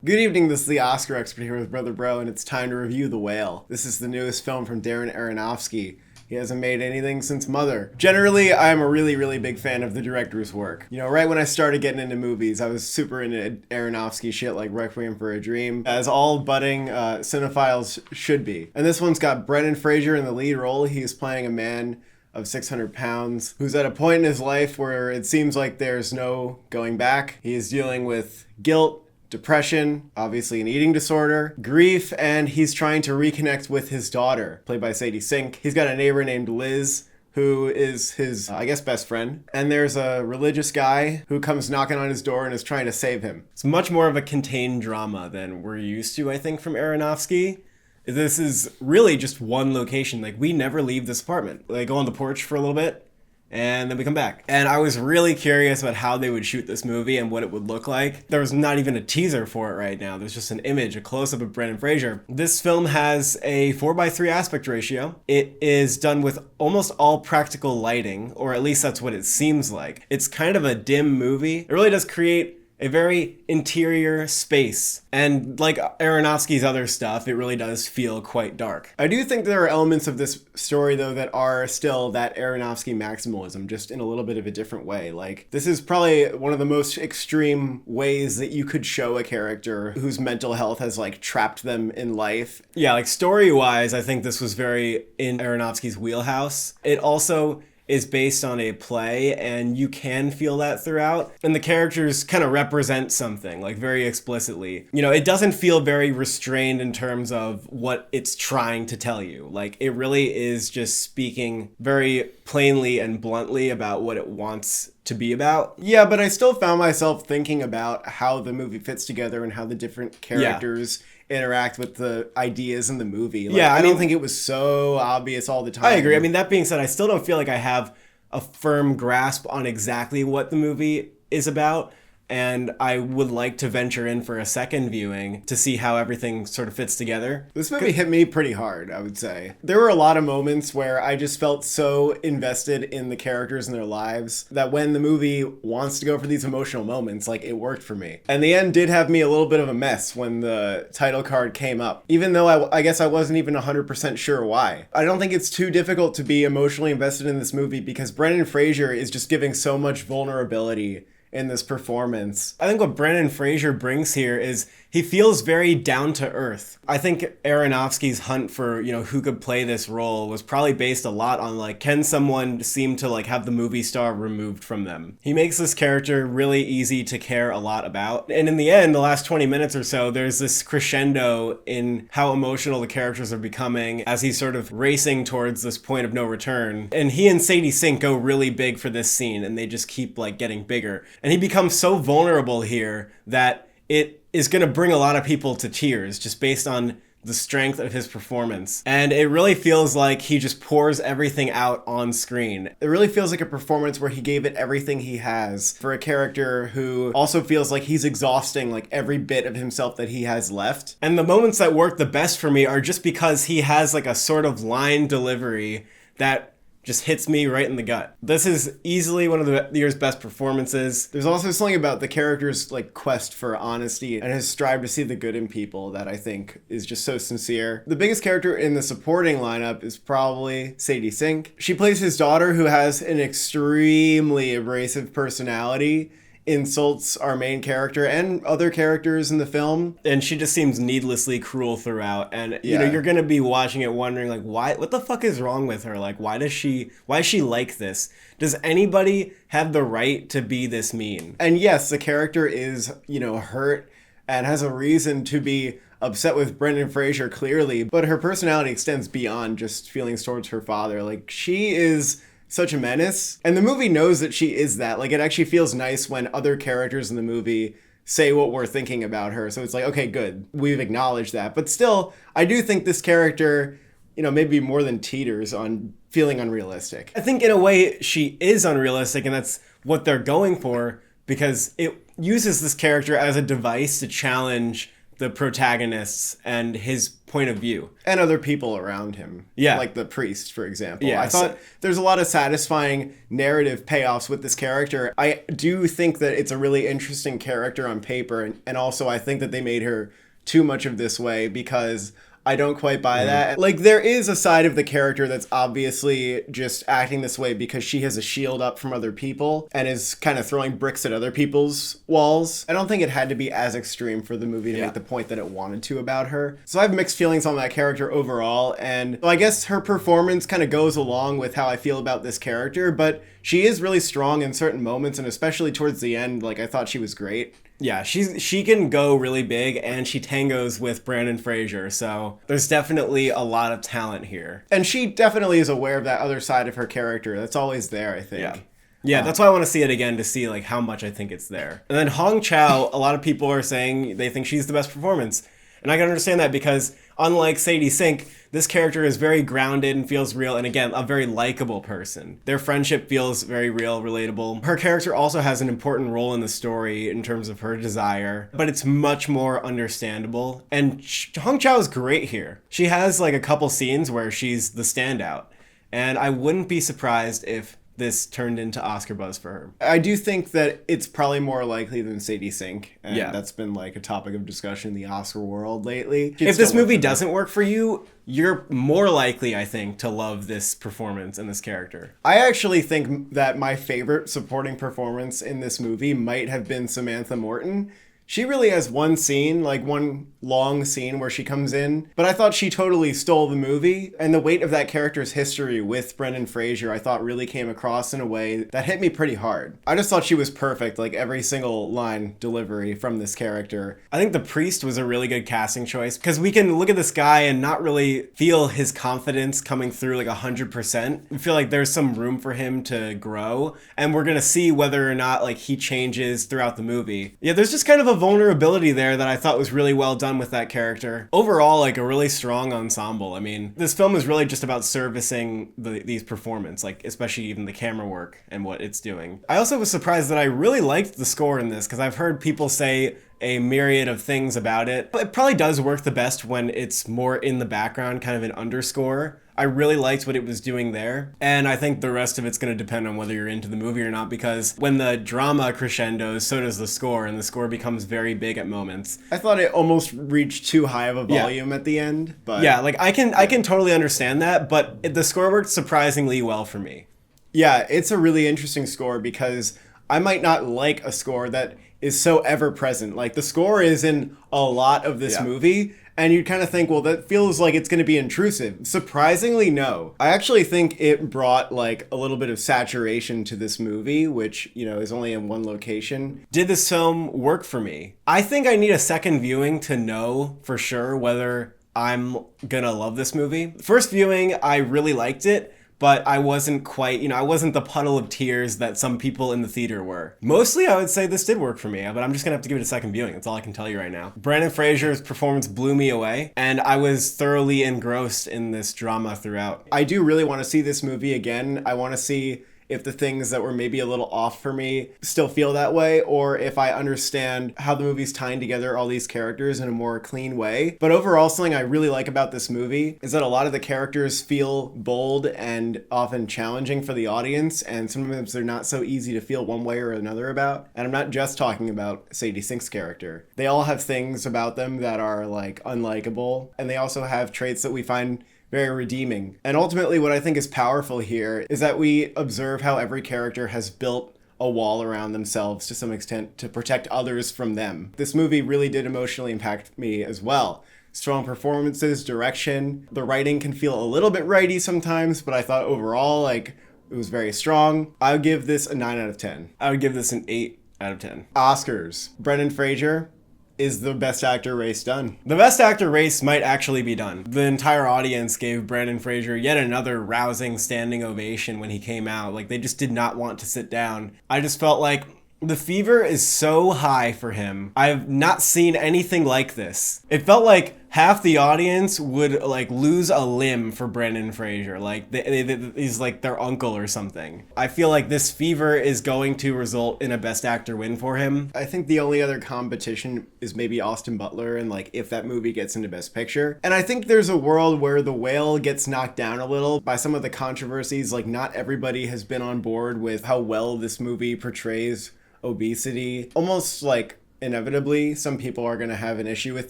Good evening, this is the Oscar expert here with Brother Bro, and it's time to review The Whale. This is the newest film from Darren Aronofsky. He hasn't made anything since Mother. Generally, I'm a really big fan of the director's work. You know, right when I started getting into movies, I was super into Aronofsky shit like Requiem for a Dream, as all budding cinephiles should be. And this one's got Brendan Fraser in the lead role. He's playing a man of 600 pounds who's at a point in his life where it seems like there's no going back. He is dealing with guilt, depression, obviously an eating disorder, grief, and he's trying to reconnect with his daughter, played by Sadie Sink. He's got a neighbor named Liz, who is his, best friend. And there's a religious guy who comes knocking on his door and is trying to save him. It's much more of a contained drama than we're used to, I think, from Aronofsky. This is really just one location. Like, we never leave this apartment. They go on the porch for a little bit, and then we come back. And I was really curious about how they would shoot this movie and what it would look like. There was not even a teaser for it right now. There's just an image, a close-up of Brendan Fraser. This film has a 4:3 aspect ratio. It is done with almost all practical lighting, or at least that's what it seems like. It's kind of a dim movie. It really does create a very interior space. And like Aronofsky's other stuff, it really does feel quite dark. I do think there are elements of this story, though, that are still that Aronofsky maximalism, just in a little bit of a different way. Like, this is probably one of the most extreme ways that you could show a character whose mental health has, like, trapped them in life. Yeah, like, story-wise, I think this was very in Aronofsky's wheelhouse. It also is based on a play, and you can feel that throughout. And the characters kind of represent something, like, very explicitly. You know, it doesn't feel very restrained in terms of what it's trying to tell you. Like, it really is just speaking very plainly and bluntly about what it wants to be about. Yeah, but I still found myself thinking about how the movie fits together and how the different characters interact with the ideas in the movie. Like, I don't think it was so obvious all the time. I agree. I mean, that being said, I still don't feel like I have a firm grasp on exactly what the movie is about. And I would like to venture in for a second viewing to see how everything sort of fits together. This movie hit me pretty hard, I would say. There were a lot of moments where I just felt so invested in the characters and their lives that when the movie wants to go for these emotional moments, like, it worked for me. And the end did have me a little bit of a mess when the title card came up, even though I guess I wasn't even 100% sure why. I don't think it's too difficult to be emotionally invested in this movie because Brendan Fraser is just giving so much vulnerability in this performance. I think what Brendan Fraser brings here is he feels very down to earth. I think Aronofsky's hunt for, you know, who could play this role was probably based a lot on, like, can someone seem to, like, have the movie star removed from them? He makes this character really easy to care a lot about. And in the end, the last 20 minutes or so, there's this crescendo in how emotional the characters are becoming as he's sort of racing towards this point of no return. And he and Sadie Sink go really big for this scene, and they just keep, like, getting bigger. And he becomes so vulnerable here that it is going to bring a lot of people to tears just based on the strength of his performance. And it really feels like he just pours everything out on screen. It really feels like a performance where he gave it everything he has for a character who also feels like he's exhausting, like, every bit of himself that he has left. And the moments that work the best for me are just because he has, like, a sort of line delivery that just hits me right in the gut. This is easily one of the year's best performances. There's also something about the character's, like, quest for honesty and his strive to see the good in people that I think is just so sincere. The biggest character in the supporting lineup is probably Sadie Sink. She plays his daughter, who has an extremely abrasive personality, insults our main character and other characters in the film. And she just seems needlessly cruel throughout. And, you know, you're going to be watching it wondering, like, what the fuck is wrong with her? Like, why is she like this? Does anybody have the right to be this mean? And yes, the character is, you know, hurt and has a reason to be upset with Brendan Fraser, clearly. But her personality extends beyond just feelings towards her father. Like, she is such a menace. And the movie knows that she is that. Like, it actually feels nice when other characters in the movie say what we're thinking about her. So it's like, okay, good. We've acknowledged that. But still, I do think this character, you know, maybe more than teeters on feeling unrealistic. I think in a way she is unrealistic, and that's what they're going for, because it uses this character as a device to challenge the protagonists and his point of view. And other people around him. Yeah. Like the priest, for example. Yeah, I thought there's a lot of satisfying narrative payoffs with this character. I do think that it's a really interesting character on paper, and also I think that they made her too much of this way because I don't quite buy that. Like, there is a side of the character that's obviously just acting this way because she has a shield up from other people and is kind of throwing bricks at other people's walls. I don't think it had to be as extreme for the movie to make the point that it wanted to about her. So I have mixed feelings on that character overall, and I guess her performance kind of goes along with how I feel about this character, but she is really strong in certain moments, and especially towards the end, like, I thought she was great. Yeah, she can go really big, and she tangos with Brandon Fraser, so there's definitely a lot of talent here. And she definitely is aware of that other side of her character. That's always there, I think. Yeah, that's why I want to see it again, to see like how much I think it's there. And then Hong Chow, a lot of people are saying they think she's the best performance. And I can understand that because unlike Sadie Sink, this character is very grounded and feels real, and again, a very likable person. Their friendship feels very real, relatable. Her character also has an important role in the story in terms of her desire, but it's much more understandable. And Hong Chow is great here. She has like a couple scenes where she's the standout, and I wouldn't be surprised if this turned into Oscar buzz for her. I do think that it's probably more likely than Sadie Sink, and Yeah. that's been like a topic of discussion in the Oscar world lately. If this movie doesn't work for you, you're more likely, I think, to love this performance and this character. I actually think that my favorite supporting performance in this movie might have been Samantha Morton. She really has one scene, like one long scene where she comes in, but I thought she totally stole the movie, and the weight of that character's history with Brendan Fraser I thought really came across in a way that hit me pretty hard. I just thought she was perfect, like every single line delivery from this character. I think the priest was a really good casting choice because we can look at this guy and not really feel his confidence coming through like 100%. We feel like there's some room for him to grow, and we're gonna see whether or not like he changes throughout the movie. Yeah, there's just kind of a vulnerability there that I thought was really well done with that character. Overall, like a really strong ensemble. I mean, this film is really just about servicing these performances, like especially even the camera work and what it's doing. I also was surprised that I really liked the score in this because I've heard people say a myriad of things about it, but it probably does work the best when it's more in the background, kind of an underscore. I really liked what it was doing there, and I think the rest of it's going to depend on whether you're into the movie or not, because when the drama crescendos, so does the score, and the score becomes very big at moments. I thought it almost reached too high of a volume at the end, but yeah, like I can totally understand that, but the score worked surprisingly well for me. Yeah, it's a really interesting score because I might not like a score that is so ever present. Like, the score is in a lot of this movie, and you kind of think, well, that feels like it's going to be intrusive. Surprisingly, no. I actually think it brought like a little bit of saturation to this movie, which, you know, is only in one location. Did this film work for me? I think I need a second viewing to know for sure whether I'm gonna love this movie. First viewing, I really liked it, but I wasn't quite, I wasn't the puddle of tears that some people in the theater were. Mostly, I would say this did work for me, but I'm just gonna have to give it a second viewing. That's all I can tell you right now. Brandon Fraser's performance blew me away, and I was thoroughly engrossed in this drama throughout. I do really want to see this movie again. I want to see if the things that were maybe a little off for me still feel that way, or if I understand how the movie's tying together all these characters in a more clean way. But overall, something I really like about this movie is that a lot of the characters feel bold and often challenging for the audience, and sometimes they're not so easy to feel one way or another about. And I'm not just talking about Sadie Sink's character. They all have things about them that are like unlikable, and they also have traits that we find very redeeming. And ultimately, what I think is powerful here is that we observe how every character has built a wall around themselves to some extent to protect others from them. This movie really did emotionally impact me as well. Strong performances, direction. The writing can feel a little bit righty sometimes, but I thought overall, like, it was very strong. I would give this a 9 out of 10. I would give this an 8 out of 10. Oscars. Brendan Fraser is the best actor race done. The best actor race might actually be done. The entire audience gave Brandon Fraser yet another rousing standing ovation when he came out. Like, they just did not want to sit down. I just felt like the fever is so high for him. I've not seen anything like this. It felt like half the audience would like lose a limb for Brendan Fraser. Like he's like their uncle or something. I feel like this fever is going to result in a Best Actor win for him. I think the only other competition is maybe Austin Butler, and like if that movie gets into Best Picture. And I think there's a world where The Whale gets knocked down a little by some of the controversies. Like not everybody has been on board with how well this movie portrays obesity. Almost like inevitably, some people are going to have an issue with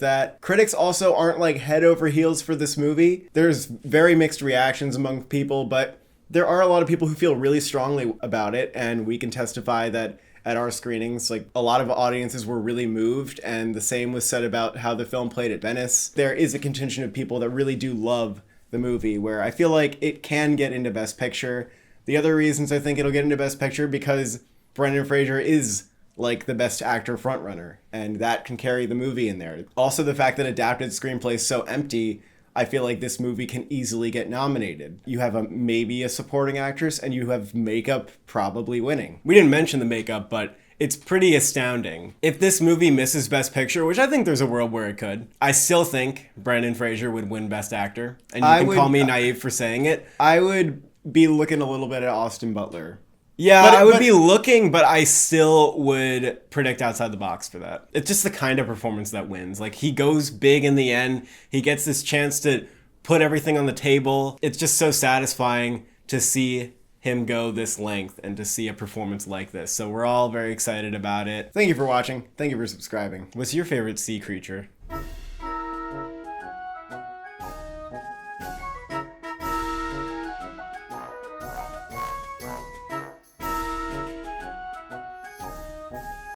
that. Critics also aren't like head over heels for this movie. There's very mixed reactions among people, but there are a lot of people who feel really strongly about it, and we can testify that at our screenings, like a lot of audiences were really moved, and the same was said about how the film played at Venice. There is a contingent of people that really do love the movie, where I feel like it can get into Best Picture. The other reasons I think it'll get into Best Picture because Brendan Fraser is like the Best Actor frontrunner, and that can carry the movie in there. Also, the fact that adapted screenplay is so empty, I feel like this movie can easily get nominated. You have maybe a supporting actress, and you have makeup probably winning. We didn't mention the makeup, but it's pretty astounding. If this movie misses Best Picture, which I think there's a world where it could, I still think Brendan Fraser would win Best Actor. And you can call me naive for saying it. I would be looking a little bit at Austin Butler. Yeah, I would be looking, but I still would predict Outside the Box for that. It's just the kind of performance that wins. Like, he goes big in the end. He gets this chance to put everything on the table. It's just so satisfying to see him go this length and to see a performance like this. So we're all very excited about it. Thank you for watching. Thank you for subscribing. What's your favorite sea creature?